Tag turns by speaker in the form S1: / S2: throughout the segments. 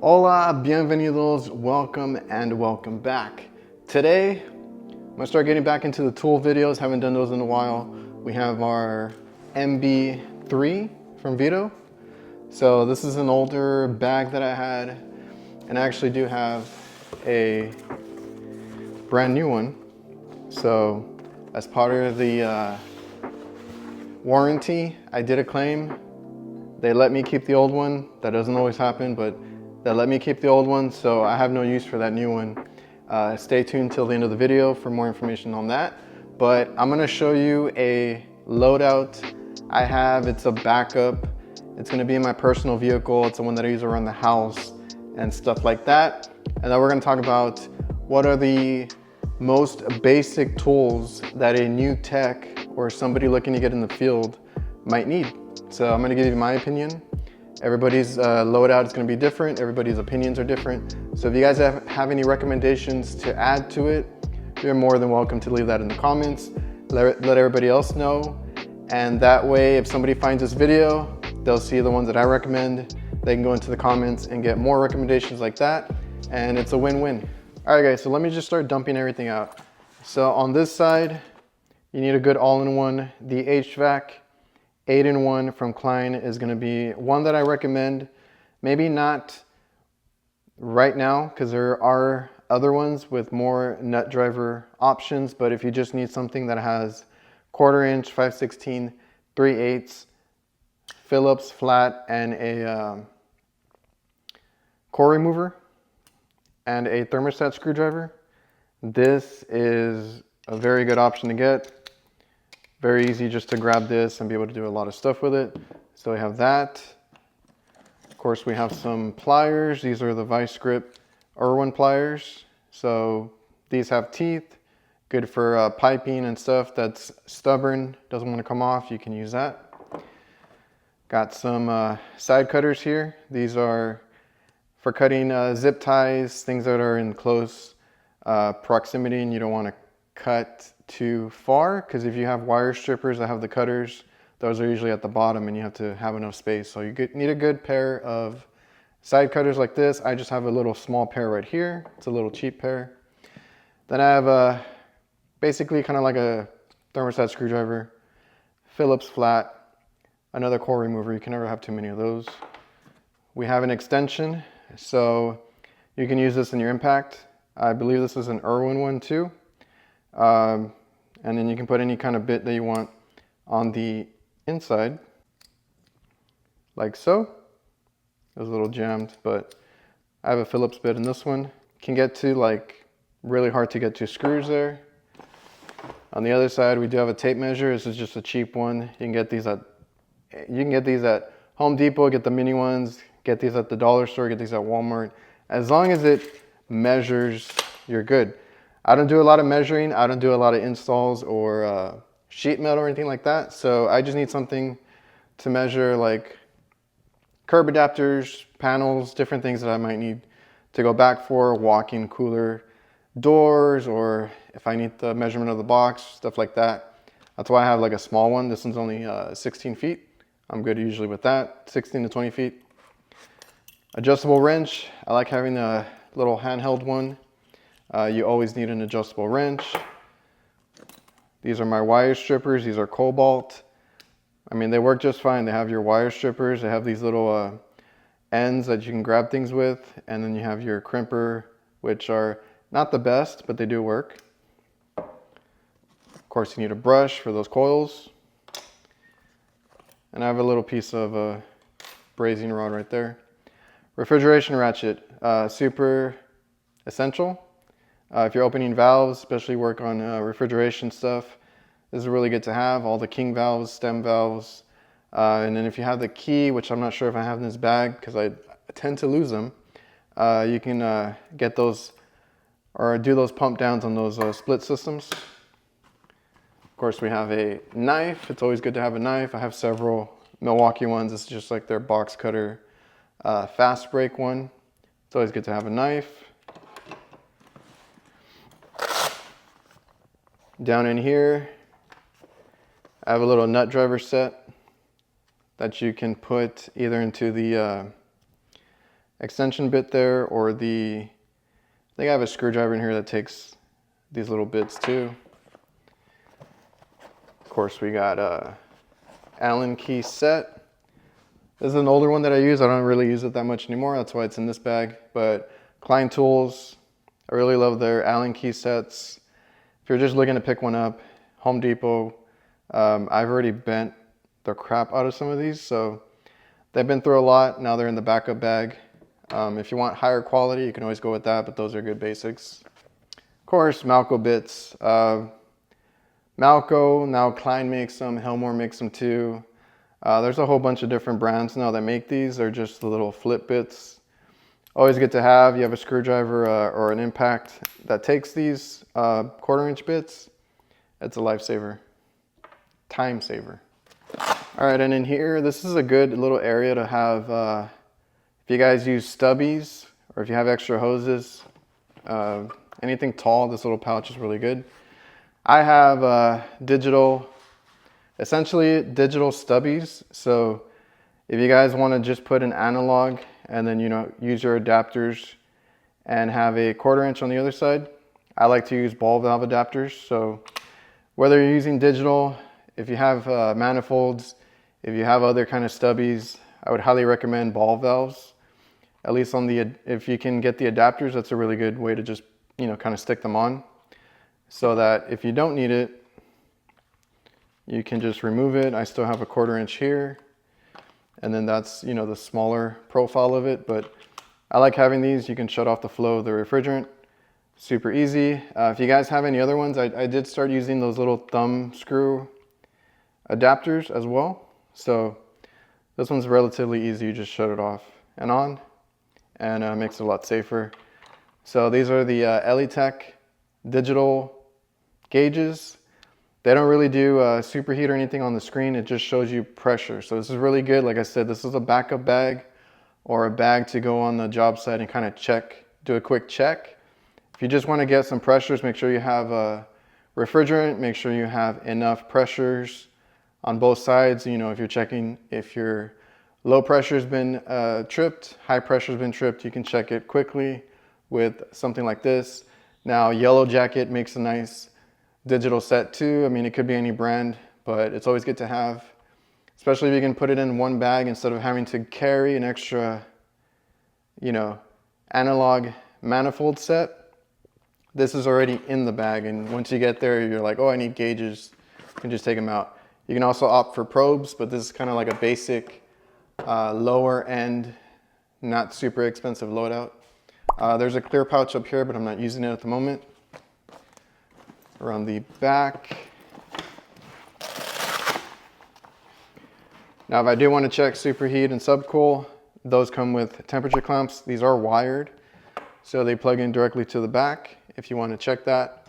S1: Hola, bienvenidos, welcome and welcome back. Today, I'm gonna start getting back into the tool videos. Haven't done those in a while. We have our MB3 from Veto. So this is an older bag that I had, and I actually do have a brand new one. So as part of the warranty, I did a claim. They let me keep the old one. That doesn't always happen, but they let me keep the old one, so I have no use for that new one. Stay tuned till the end of the video for more information on that. But I'm gonna show you a loadout I have. It's a backup. It's gonna be in my personal vehicle. It's the one that I use around the house and stuff like that. And then we're gonna talk about what are the most basic tools that a new tech or somebody looking to get in the field might need. So I'm gonna give you my opinion. Everybody's loadout is gonna be different. Everybody's opinions are different. So if you guys have any recommendations to add to it, you're more than welcome to leave that in the comments. Let everybody else know. And that way, if somebody finds this video, they'll see the ones that I recommend. They can go into the comments and get more recommendations like that. And it's a win-win. All right guys, so let me just start dumping everything out. So on this side, you need a good all-in-one. The HVAC 8-in-1 from Klein is going to be one that I recommend. Maybe not right now, because there are other ones with more nut driver options, but if you just need something that has 1/4 inch, 5/16, 3/8 Phillips flat and a core remover and a thermostat screwdriver, this is a very good option to get. Very easy just to grab this and be able to do a lot of stuff with it. So we have that. Of course, we have some pliers. These are the Hvacr Irwin pliers. So these have teeth, good for piping and stuff that's stubborn, doesn't want to come off. You can use that. Got some side cutters here. These are for cutting zip ties, things that are in close proximity and you don't want to cut too far, because if you have wire strippers that have the cutters, those are usually at the bottom and you have to have enough space. So you need a good pair of side cutters like this. I just have a little small pair right here. It's a little cheap pair. Then I have basically kind of like a thermostat screwdriver, Phillips flat, another core remover. You can never have too many of those. We have an extension, so you can use this in your impact. I believe this is an Irwin one too. And then you can put any kind of bit that you want on the inside, like so. It was a little jammed, but I have a Phillips bit in this one. Can get to like really hard to get to screws there. On the other side, we do have a tape measure. This is just a cheap one. You can get these at Home Depot, get the mini ones, get these at the dollar store, get these at Walmart. As long as it measures, you're good. I don't do a lot of measuring. I don't do a lot of installs or sheet metal or anything like that. So I just need something to measure, like curb adapters, panels, different things that I might need to go back for, walk-in cooler doors, or if I need the measurement of the box, stuff like that. That's why I have like a small one. This one's only 16 feet. I'm good usually with that, 16 to 20 feet. Adjustable wrench. I like having a little handheld one. You always need an adjustable wrench. These are my wire strippers. These are Cobalt. I mean, they work just fine. They have your wire strippers. They have these little ends that you can grab things with. And then you have your crimper, which are not the best, but they do work. Of course, you need a brush for those coils. And I have a little piece of brazing rod right there. Refrigeration ratchet, super essential. If you're opening valves, especially work on refrigeration stuff, this is really good to have. All the king valves, stem valves. And then if you have the key, which I'm not sure if I have in this bag because I tend to lose them, you can get those or do those pump downs on those split systems. Of course, we have a knife. It's always good to have a knife. I have several Milwaukee ones. This is just like their box cutter fast break one. It's always good to have a knife. Down in here, I have a little nut driver set that you can put either into the extension bit there, or I think I have a screwdriver in here that takes these little bits too. Of course, we got a Allen key set. This is an older one that I use. I don't really use it that much anymore. That's why it's in this bag. But Klein Tools, I really love their Allen key sets. If you're just looking to pick one up, Home Depot, I've already bent the crap out of some of these, so they've been through a lot. Now they're in the backup bag. If you want higher quality, you can always go with that, but those are good basics. Of course, Malco bits. Malco, now Klein makes them, Helmore makes them too. There's a whole bunch of different brands now that make these. They're just the little flip bits. Always good to have. You have a screwdriver or an impact that takes these 1/4-inch bits. It's a lifesaver, time saver. All right, and in here, this is a good little area to have, if you guys use stubbies or if you have extra hoses, anything tall, this little pouch is really good. I have essentially digital stubbies. So if you guys want to just put an analog and then, use your adapters and have a 1/4-inch on the other side, I like to use ball valve adapters. So whether you're using digital, if you have manifolds, if you have other kind of stubbies, I would highly recommend ball valves. At least if you can get the adapters, that's a really good way to just, kind of stick them on. So that if you don't need it, you can just remove it. I still have a 1/4-inch here. And then that's, the smaller profile of it. But I like having these. You can shut off the flow of the refrigerant. Super easy. If you guys have any other ones, I did start using those little thumb screw adapters as well. So this one's relatively easy. You just shut it off and on, and makes it a lot safer. So these are the Elitech digital gauges. They don't really do superheat or anything on the screen. It just shows you pressure. So this is really good. Like I said, this is a backup bag or a bag to go on the job site and kind of do a quick check. If you just want to get some pressures, make sure you have a refrigerant. Make sure you have enough pressures on both sides. If you're checking if your low pressure has been tripped, high pressure has been tripped, you can check it quickly with something like this. Now, Yellow Jacket makes a nice digital set too. I mean, it could be any brand, but it's always good to have, especially if you can put it in one bag instead of having to carry an extra, analog manifold set. This is already in the bag, and once you get there, you're like, oh, I need gauges. You can just take them out. You can also opt for probes, but this is kind of like a basic lower end, not super expensive loadout. There's a clear pouch up here, but I'm not using it at the moment. Around the back. Now, if I do want to check superheat and subcool, those come with temperature clamps. These are wired, so they plug in directly to the back if you want to check that.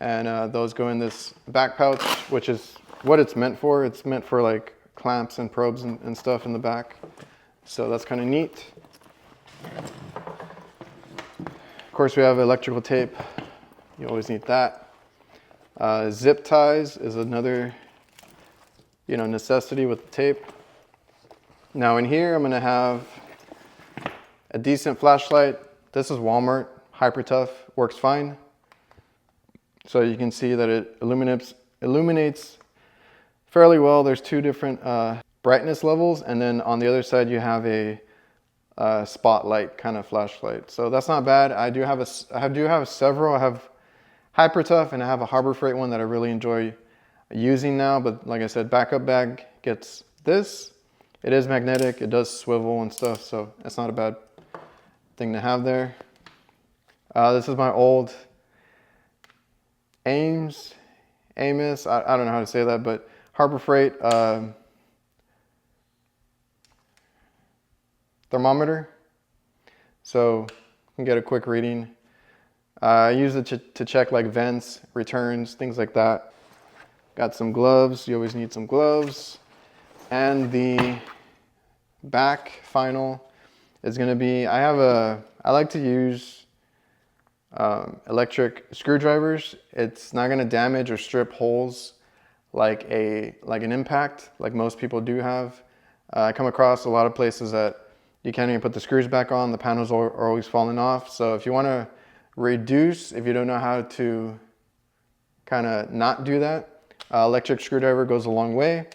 S1: And those go in this back pouch, which is what it's meant for. It's meant for like clamps and probes and stuff in the back. So that's kind of neat. Of course, we have electrical tape. You always need that. Zip ties is another, necessity with the tape. Now in here, I'm gonna have a decent flashlight. This is Walmart, Hyper Tough, works fine. So you can see that it illuminates fairly well. There's two different brightness levels, and then on the other side you have a spotlight kind of flashlight. So that's not bad. I do have several. I have Hyper Tough and I have a Harbor Freight one that I really enjoy using now, but like I said, backup bag gets this. It is magnetic, it does swivel and stuff, so it's not a bad thing to have there. This is my old Amos, I don't know how to say that, but Harbor Freight thermometer, so you can get a quick reading. I use it to check like vents, returns, things like that. Got some gloves, you always need some gloves. And the back final is gonna be, I like to use electric screwdrivers. It's not gonna damage or strip holes like an impact, like most people do have. I come across a lot of places that You can't even put the screws back on. The panels are always falling off. So if you want to reduce, if you don't know how to kind of not do that, electric screwdriver goes a long way.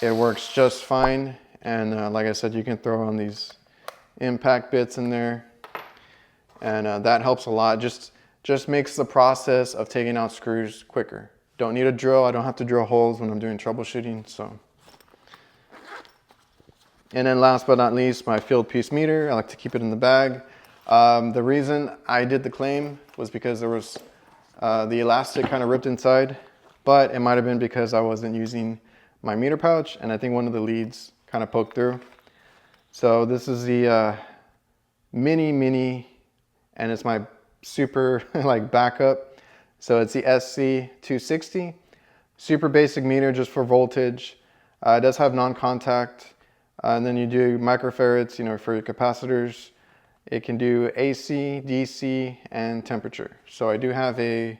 S1: It works just fine. And like I said, you can throw on these impact bits in there. And that helps a lot. Just makes the process of taking out screws quicker. Don't need a drill. I don't have to drill holes when I'm doing troubleshooting. So. And then last but not least, my field piece meter. I like to keep it in the bag. The reason I did the claim was because there was the elastic kind of ripped inside, but it might have been because I wasn't using my meter pouch, and I think one of the leads kind of poked through. So this is the mini, and it's my super like backup. So it's the SC260, super basic meter just for voltage. It does have non-contact. And then you do microfarads, you know, for your capacitors. It can do AC, DC, and temperature. So I do have a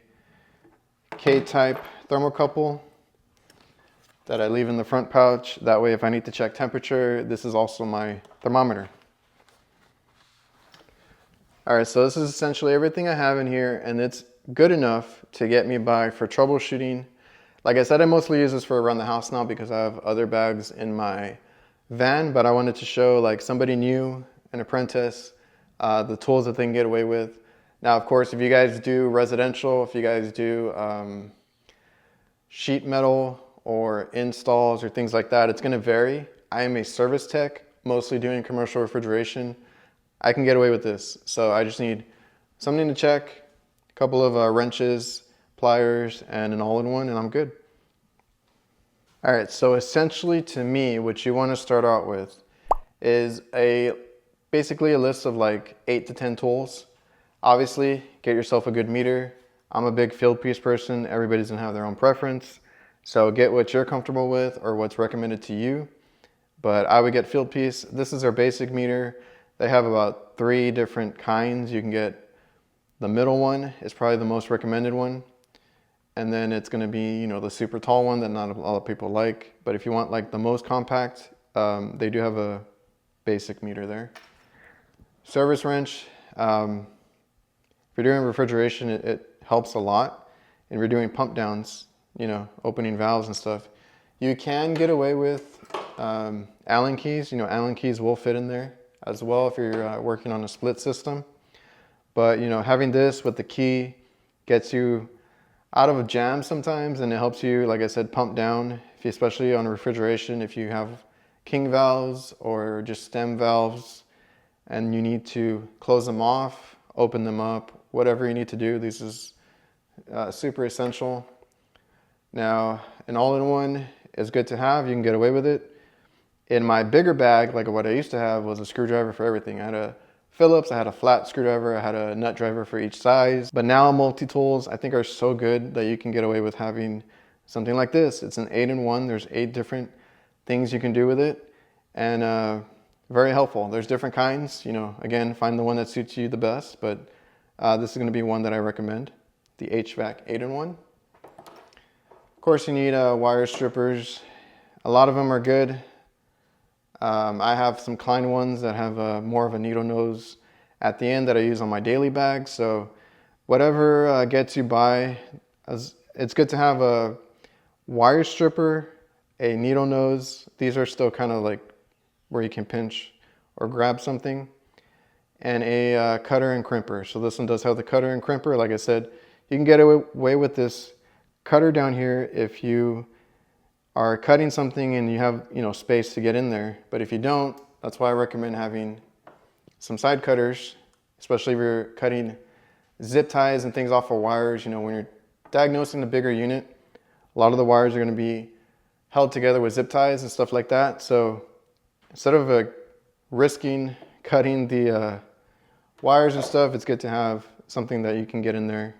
S1: K-type thermocouple that I leave in the front pouch. That way, if I need to check temperature, this is also my thermometer. All right, so this is essentially everything I have in here, and it's good enough to get me by for troubleshooting. Like I said, I mostly use this for around the house now because I have other bags in my van, but I wanted to show like somebody new, an apprentice, the tools that they can get away with. Now, of course, if you guys do residential, if you guys do sheet metal or installs or things like that, it's going to vary. I am a service tech, mostly doing commercial refrigeration. I can get away with this. So I just need something to check, a couple of wrenches, pliers, and an all-in-one, and I'm good. All right, so essentially to me, what you want to start out with is basically a list of like 8 to 10 tools. Obviously, get yourself a good meter. I'm a big field piece person. Everybody's gonna have their own preference. So get what you're comfortable with or what's recommended to you. But I would get field piece. This is their basic meter. They have about 3 different kinds. You can get the middle one, is probably the most recommended one. And then it's going to be, you know, the super tall one that not a lot of people like. But if you want like the most compact, they do have a basic meter there. Service wrench. If you're doing refrigeration, it helps a lot. And if you're doing pump downs, you know, opening valves and stuff, you can get away with Allen keys. You know, Allen keys will fit in there as well if you're working on a split system. But, you know, having this with the key gets you out of a jam sometimes, and it helps you, like I said, pump down, especially on refrigeration. If you have king valves or just stem valves and you need to close them off, open them up, whatever you need to do, this is super essential. Now, an all-in-one is good to have. You can get away with it. In my bigger bag, like what I used to have, was a screwdriver for everything. I had a Phillips, I had a flat screwdriver, I had a nut driver for each size. But now multi-tools, I think, are so good that you can get away with having something like this. It's an 8-in-1. There's 8 different things you can do with it, and very helpful. There's different kinds. You know, again, find the one that suits you the best, but this is going to be one that I recommend, the HVAC 8-in-1. Of course, you need wire strippers. A lot of them are good. I have some Klein ones that have more of a needle nose at the end that I use on my daily bag. So whatever gets you by, it's good to have a wire stripper, a needle nose. These are still kind of like where you can pinch or grab something, and a cutter and crimper. So this one does have the cutter and crimper. Like I said, you can get away with this cutter down here if you are cutting something and you have, you know, space to get in there. But if you don't, that's why I recommend having some side cutters, especially if you're cutting zip ties and things off of wires. You know, when you're diagnosing the bigger unit, a lot of the wires are going to be held together with zip ties and stuff like that. So instead of risking cutting the wires and stuff, it's good to have something that you can get in there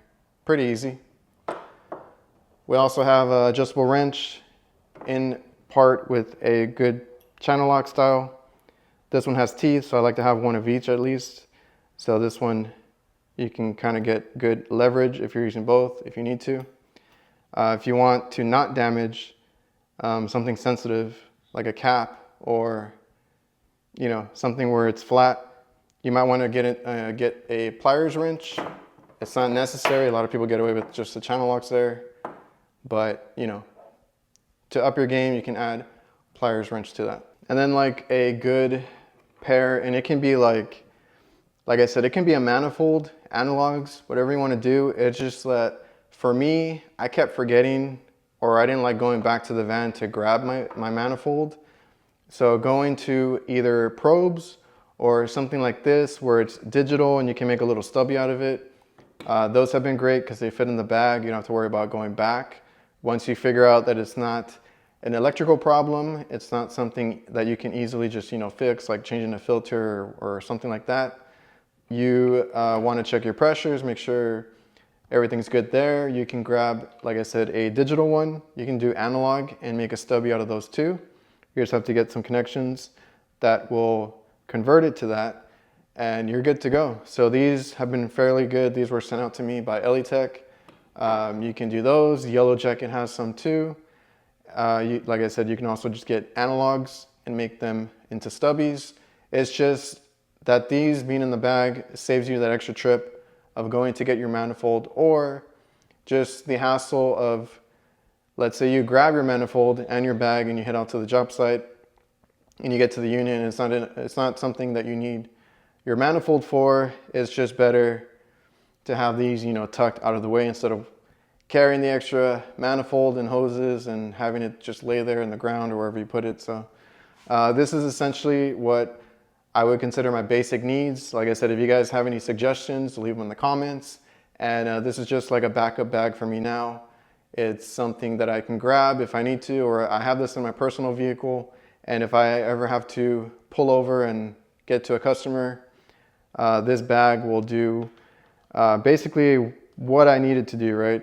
S1: pretty easy. We also have an adjustable wrench in part with a good channel lock style. This one has teeth, so I like to have one of each at least. So this one, you can kind of get good leverage if you're using both, if you need to. If you want to not damage something sensitive like a cap or you know, something where it's flat, you might want to get a pliers wrench. It's not necessary. A lot of people get away with just the channel locks there, but you know, to up your game, you can add pliers wrench to that. And then like a good pair, and it can be like I said, it can be a manifold, analogs, whatever you want to do. It's just that for me, I kept forgetting, or I didn't like going back to the van to grab my manifold. So going to either probes or something like this where it's digital and you can make a little stubby out of it. Those have been great because they fit in the bag. You don't have to worry about going back. Once you figure out that it's not an electrical problem, it's not something that you can easily just, you know, fix, like changing a filter or something like that. You want to check your pressures, make sure everything's good there. You can grab, like I said, a digital one. You can do analog and make a stubby out of those too. You just have to get some connections that will convert it to that, and you're good to go. So these have been fairly good. These were sent out to me by Elitech. You can do those. Yellow Jacket has some too. Like I said, you can also just get analogs and make them into stubbies. It's just that these being in the bag saves you that extra trip of going to get your manifold, or just the hassle of, let's say you grab your manifold and your bag and you head out to the job site and you get to the unit and it's not something that you need your manifold for. It's just better to have these, you know, tucked out of the way instead of carrying the extra manifold and hoses and having it just lay there in the ground or wherever you put it. So this is essentially what I would consider my basic needs. Like I said, if you guys have any suggestions, leave them in the comments. And this is just like a backup bag for me now. It's something that I can grab if I need to, or I have this in my personal vehicle. And if I ever have to pull over and get to a customer, this bag will do basically what I needed to do, right?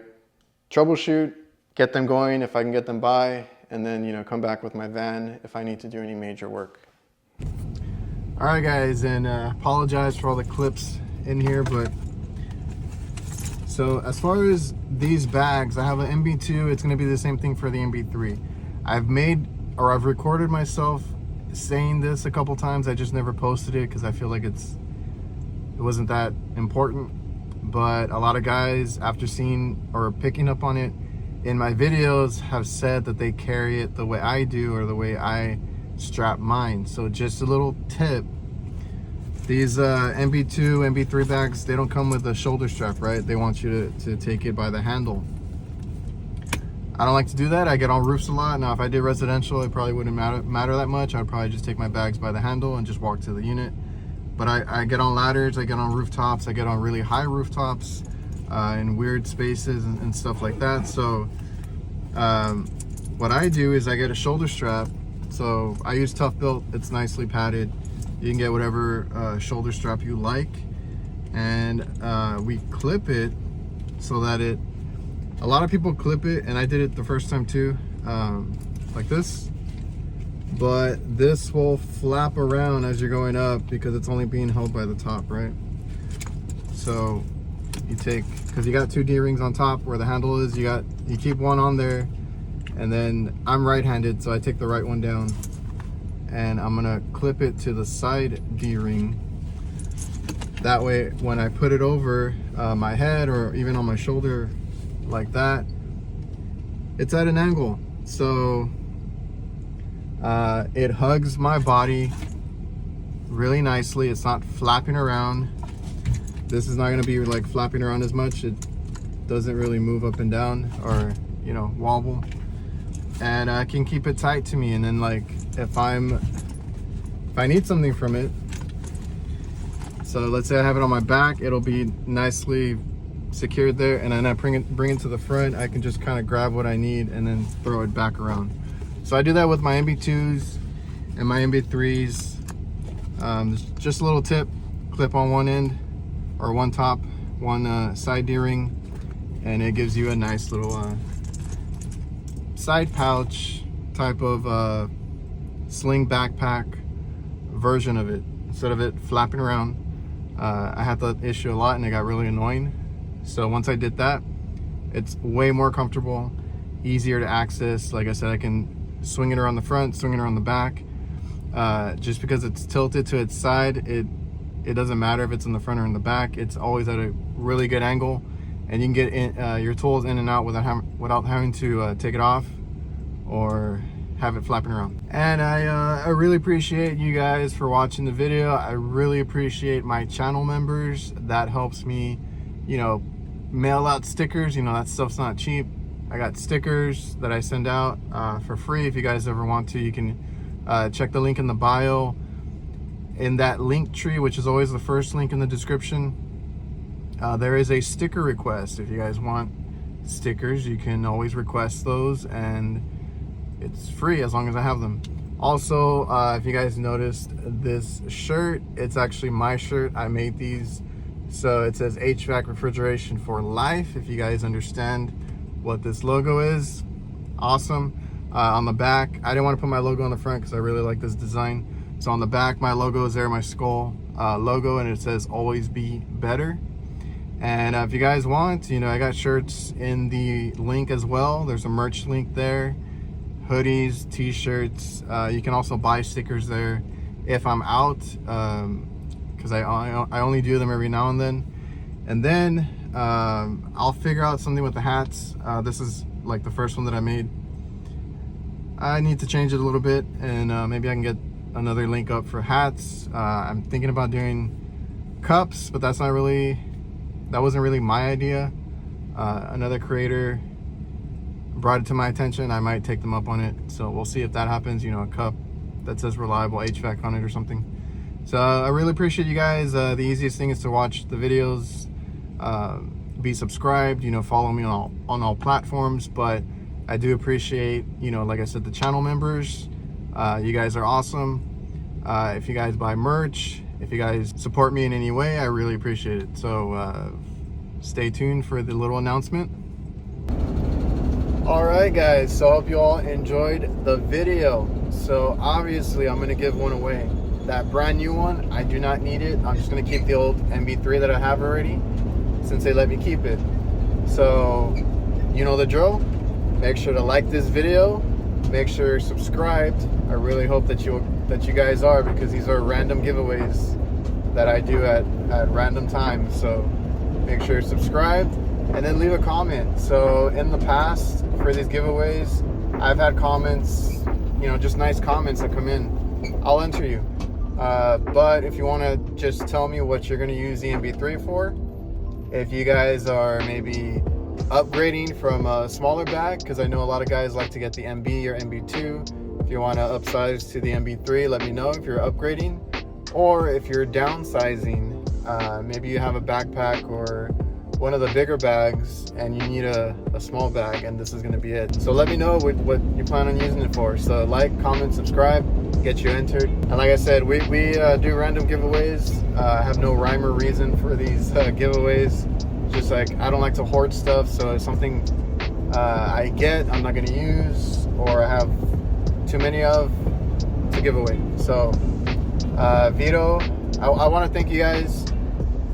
S1: Troubleshoot, get them going if I can get them by, and then, you know, come back with my van if I need to do any major work. All right, guys, and apologize for all the clips in here, but so as far as these bags, I have an MB2. It's going to be the same thing for the MB3. I've recorded myself saying this a couple times. I just never posted it because I feel like it wasn't that important. But a lot of guys, after seeing or picking up on it in my videos, have said that they carry it the way I do, or the way I strap mine. So just a little tip, these MB2, MB3 bags, they don't come with a shoulder strap, right? They want you to take it by the handle. I don't like to do that. I get on roofs a lot. Now if I did residential, it probably wouldn't matter that much. I'd probably just take my bags by the handle and just walk to the unit. But I get on ladders, I get on rooftops, I get on really high rooftops in weird spaces and stuff like that. So what I do is I get a shoulder strap. So I use Tough Built. It's nicely padded. You can get whatever shoulder strap you like, and we clip it so that a lot of people clip it, and I did it the first time too, like this, but this will flap around as you're going up because it's only being held by the top, right? So you take, because you got two D-rings on top where the handle is, you keep one on there. And then I'm right-handed, so I take the right one down, and I'm gonna clip it to the side D-ring. That way, when I put it over my head or even on my shoulder like that, it's at an angle. So it hugs my body really nicely. It's not flapping around. This is not gonna be like flapping around as much. It doesn't really move up and down or, you know, wobble. And I can keep it tight to me, and then like if I need something from it, so let's say I have it on my back, it'll be nicely secured there, and then I bring it to the front. I can just kind of grab what I need and then throw it back around. So I do that with my MB2s and my MB3s. Just a little tip: clip on one end or one top, one side D-ring, and it gives you a nice little side pouch type of sling backpack version of it, instead of it flapping around. I had that issue a lot and it got really annoying. So once I did that, it's way more comfortable, easier to access. Like I said, I can swing it around the front, swing it around the back. just because it's tilted to its side, it doesn't matter if it's in the front or in the back. It's always at a really good angle, and you can get in, your tools in and out without having to take it off or have it flapping around. And I really appreciate you guys for watching the video. I really appreciate my channel members. That helps me, you know, mail out stickers. You know, that stuff's not cheap. I got stickers that I send out for free. If you guys ever want to, you can check the link in the bio. In that link tree, which is always the first link in the description, there is a sticker request. If you guys want stickers, you can always request those, and it's free as long as I have them. Also, if you guys noticed this shirt, it's actually my shirt. I made these. So it says HVAC refrigeration for life. If you guys understand what this logo is, awesome. On the back, I didn't want to put my logo on the front because I really like this design. So on the back, my logo is there, my skull logo, and it says always be better. And if you guys want, you know, I got shirts in the link as well. There's a merch link there, hoodies, t-shirts. You can also buy stickers there if I'm out, because I only do them every now and then. And then I'll figure out something with the hats. This is like the first one that I made. I need to change it a little bit, and maybe I can get another link up for hats. I'm thinking about doing cups, but that wasn't really my idea. Another creator brought it to my attention. I might take them up on it, so we'll see if that happens. You know, a cup that says reliable HVAC on it or something. So I really appreciate you guys. The easiest thing is to watch the videos, be subscribed, you know, follow me on all platforms. But I do appreciate, you know, like I said, the channel members. You guys are awesome. If you guys buy merch, if you guys support me in any way, I really appreciate it. So stay tuned for the little announcement. All right, guys, so I hope you all enjoyed the video. So obviously I'm gonna give one away. That brand new one, I do not need it. I'm just gonna keep the old MB3 that I have already, since they let me keep it. So you know the drill. Make sure to like this video. Make sure you're subscribed. I really hope that you guys are, because these are random giveaways that I do at random times. So make sure you're subscribed, and then leave a comment. So in the past, for these giveaways, I've had comments, you know, just nice comments that come in. I'll enter you. But if you want to just tell me what you're going to use the MB3 for, if you guys are maybe upgrading from a smaller bag, because I know a lot of guys like to get the MB or MB2. If you want to upsize to the MB3, let me know if you're upgrading. Or if you're downsizing, maybe you have a backpack or one of the bigger bags and you need a small bag, and this is going to be it. So let me know what you plan on using it for. So like, comment, subscribe, get you entered. And like I said, we do random giveaways. I have no rhyme or reason for these giveaways. Just like, I don't like to hoard stuff, so if something I get I'm not going to use, or I have too many of, to give away. So Veto, I want to thank you guys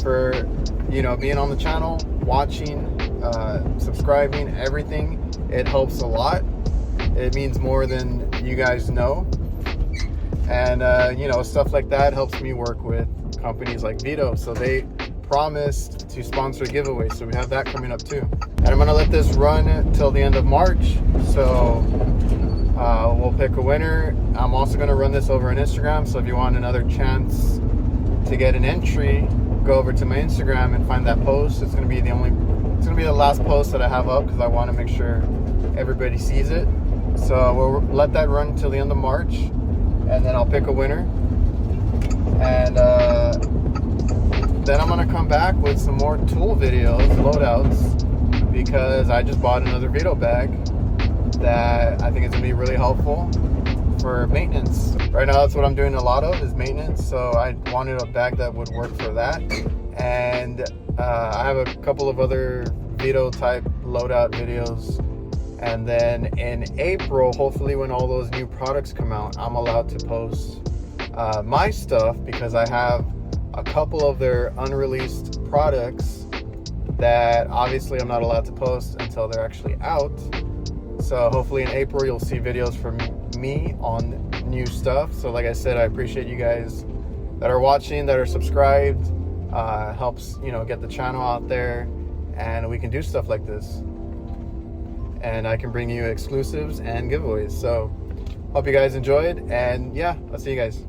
S1: for, you know, being on the channel, watching, subscribing, everything. It helps a lot. It means more than you guys know. And you know, stuff like that helps me work with companies like Veto. So they promised to sponsor giveaways, so we have that coming up too. And I'm gonna let this run till the end of March, so we'll pick a winner. I'm also gonna run this over on Instagram, so if you want another chance to get an entry, go over to my Instagram and find that post. It's gonna be the last post that I have up, because I want to make sure everybody sees it. So we'll let that run till the end of March, and then I'll pick a winner. And then I'm gonna come back with some more tool videos, loadouts, because I just bought another Veto bag that I think is gonna be really helpful for maintenance. Right now, that's what I'm doing a lot of, is maintenance. So I wanted a bag that would work for that. And I have a couple of other Veto type loadout videos. And then in April, hopefully when all those new products come out, I'm allowed to post my stuff, because I have a couple of their unreleased products that obviously I'm not allowed to post until they're actually out. So hopefully in April you'll see videos from me on new stuff. So like I said, I appreciate you guys that are watching, that are subscribed. Helps, you know, get the channel out there, and we can do stuff like this, and I can bring you exclusives and giveaways. So hope you guys enjoyed, and yeah, I'll see you guys.